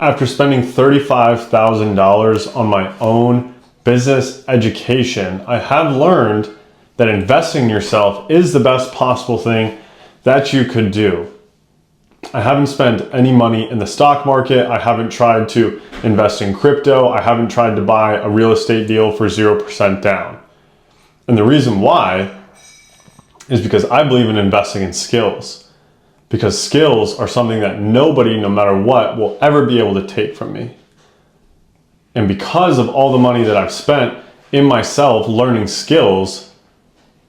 After spending $35,000 on my own business education, I have learned that investing in yourself is the best possible thing that you could do. I haven't spent any money in the stock market. I haven't tried to invest in crypto. I haven't tried to buy a real estate deal for 0% down. And the reason why is because I believe in investing in skills. Because skills are something that nobody, no matter what, will ever be able to take from me. And because of all the money that I've spent in myself learning skills,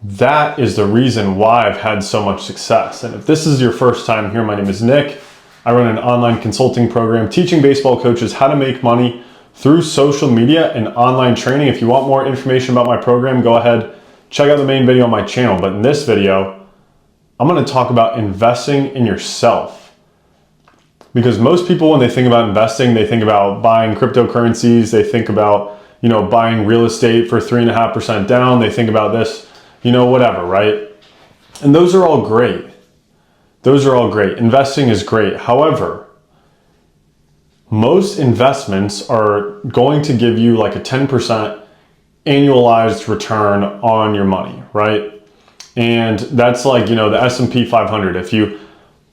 that is the reason why I've had so much success. And if this is your first time here, my name is Nick. I run an online consulting program teaching baseball coaches how to make money through social media and online training. If you want more information about my program, go ahead, check out the main video on my channel. But in this video, I'm going to talk about investing in yourself. Because most people, when they think about investing, they think about buying cryptocurrencies. They think about, buying real estate for 3.5% down. They think about this, whatever, right? And those are all great. Those are all great. Investing is great. However, most investments are going to give you like a 10% annualized return on your money, right? And that's like, the S&P 500. If you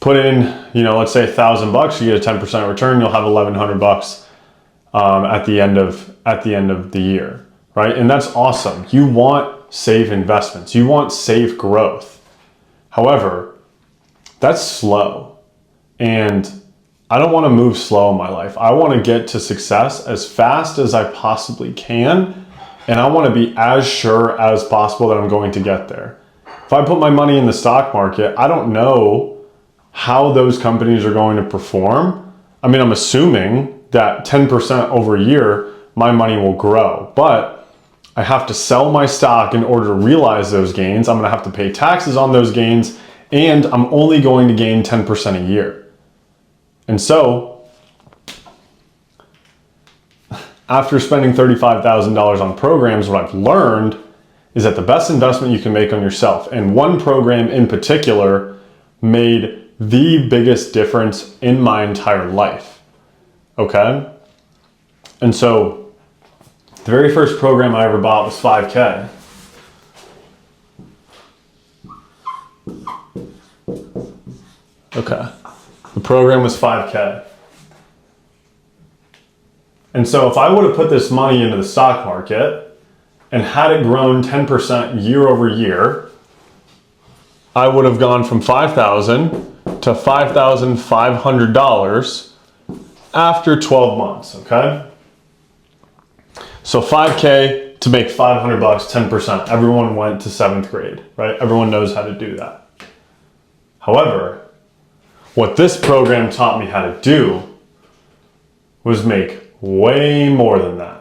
put in, let's say $1,000, you get a 10% return, you'll have $1,100 at the end of the year, right? And that's awesome. You want safe investments. You want safe growth. However, that's slow. And I don't want to move slow in my life. I want to get to success as fast as I possibly can. And I want to be as sure as possible that I'm going to get there. If I put my money in the stock market, I don't know how those companies are going to perform. I mean, I'm assuming that 10% over a year, my money will grow, but I have to sell my stock in order to realize those gains. I'm going to have to pay taxes on those gains, and I'm only going to gain 10% a year. And so, after spending $35,000 on programs, what I've learned is that the best investment you can make on yourself. And one program in particular made the biggest difference in my entire life. Okay? And so the very first program I ever bought was 5K. Okay. The program was 5K. And so if I would have put this money into the stock market and had it grown 10% year over year, I would have gone from $5,000 to $5,500 after 12 months, okay? So 5K to make $500, 10%. Everyone went to 7th grade, right? Everyone knows how to do that. However, what this program taught me how to do was make way more than that.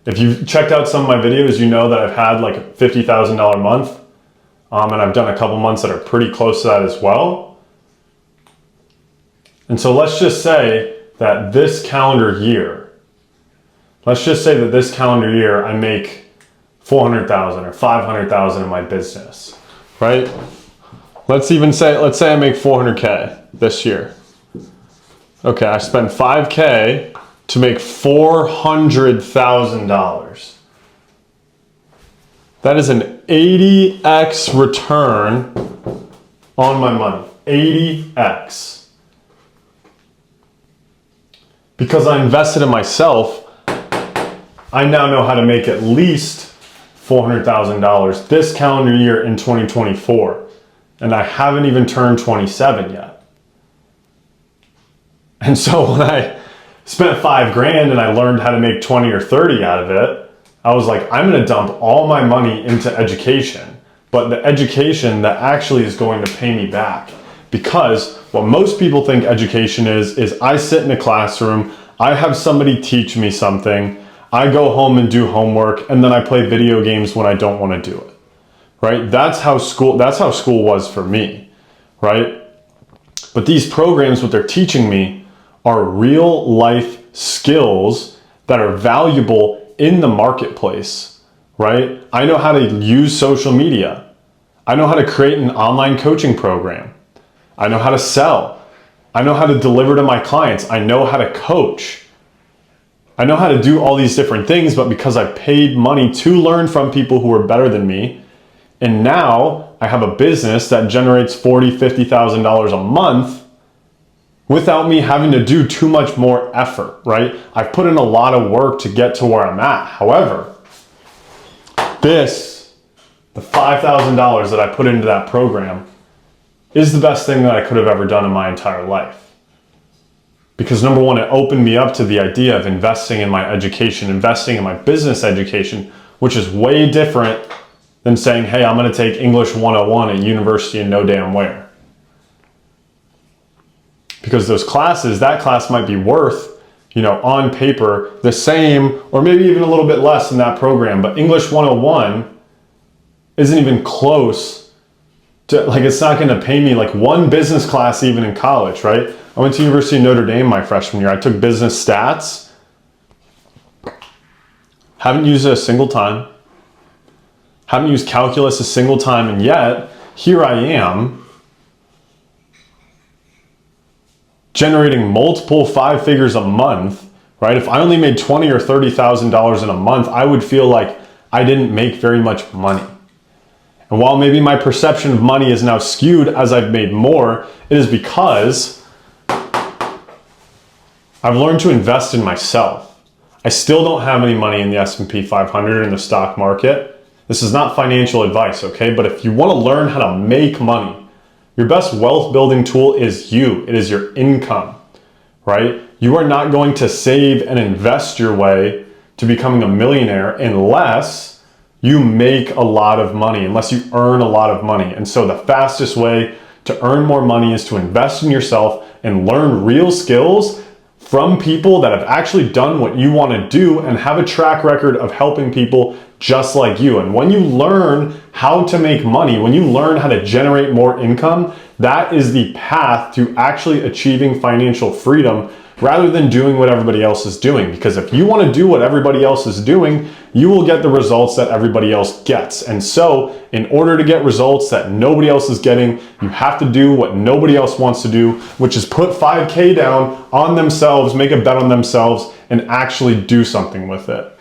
If you've checked out some of my videos, you know that I've had like a $50,000 month, and I've done a couple months that are pretty close to that as well. And so let's just say that this calendar year, I make $400,000 or $500,000 in my business, right? Let's say I make $400K this year. Okay, I spent $5K to make $400,000. That is an 80x return on my money. 80x. Because I invested in myself, I now know how to make at least $400,000 this calendar year in 2024. And I haven't even turned 27 yet. And so when I spent $5,000 and I learned how to make 20 or 30 out of it, I was like, I'm going to dump all my money into education, but the education that actually is going to pay me back. Because what most people think education is I sit in a classroom, I have somebody teach me something, I go home and do homework, and then I play video games when I don't want to do it, right? That's how school was for me, right? But these programs, what they're teaching me are real life skills that are valuable in the marketplace, right? I know how to use social media. I know how to create an online coaching program. I know how to sell. I know how to deliver to my clients. I know how to coach. I know how to do all these different things, but because I paid money to learn from people who are better than me, and now I have a business that generates $40,000, $50,000 a month without me having to do too much more effort, right? I've put in a lot of work to get to where I'm at. However, the $5,000 that I put into that program is the best thing that I could have ever done in my entire life. Because number one, it opened me up to the idea of investing in my education, investing in my business education, which is way different than saying, hey, I'm going to take English 101 at university and no damn where. Because those classes, that class might be worth, on paper, the same, or maybe even a little bit less than that program. But English 101 isn't even close to, it's not going to pay me like one business class even in college, right? I went to University of Notre Dame my freshman year. I took business stats. Haven't used it a single time. Haven't used calculus a single time, and yet here I am generating multiple 5 figures a month, right? If I only made $20,000 or $30,000 in a month, I would feel like I didn't make very much money. And while maybe my perception of money is now skewed as I've made more, it is because I've learned to invest in myself. I still don't have any money in the S&P 500 in the stock market. This is not financial advice, okay? But if you want to learn how to make money, your best wealth building tool is you. It is your income, right? You are not going to save and invest your way to becoming a millionaire unless you make a lot of money, unless you earn a lot of money. And so the fastest way to earn more money is to invest in yourself and learn real skills from people that have actually done what you want to do and have a track record of helping people just like you. And when you learn how to make money, when you learn how to generate more income, that is the path to actually achieving financial freedom rather than doing what everybody else is doing. Because if you want to do what everybody else is doing, you will get the results that everybody else gets. And so in order to get results that nobody else is getting, you have to do what nobody else wants to do, which is put 5K down on themselves, make a bet on themselves, and actually do something with it.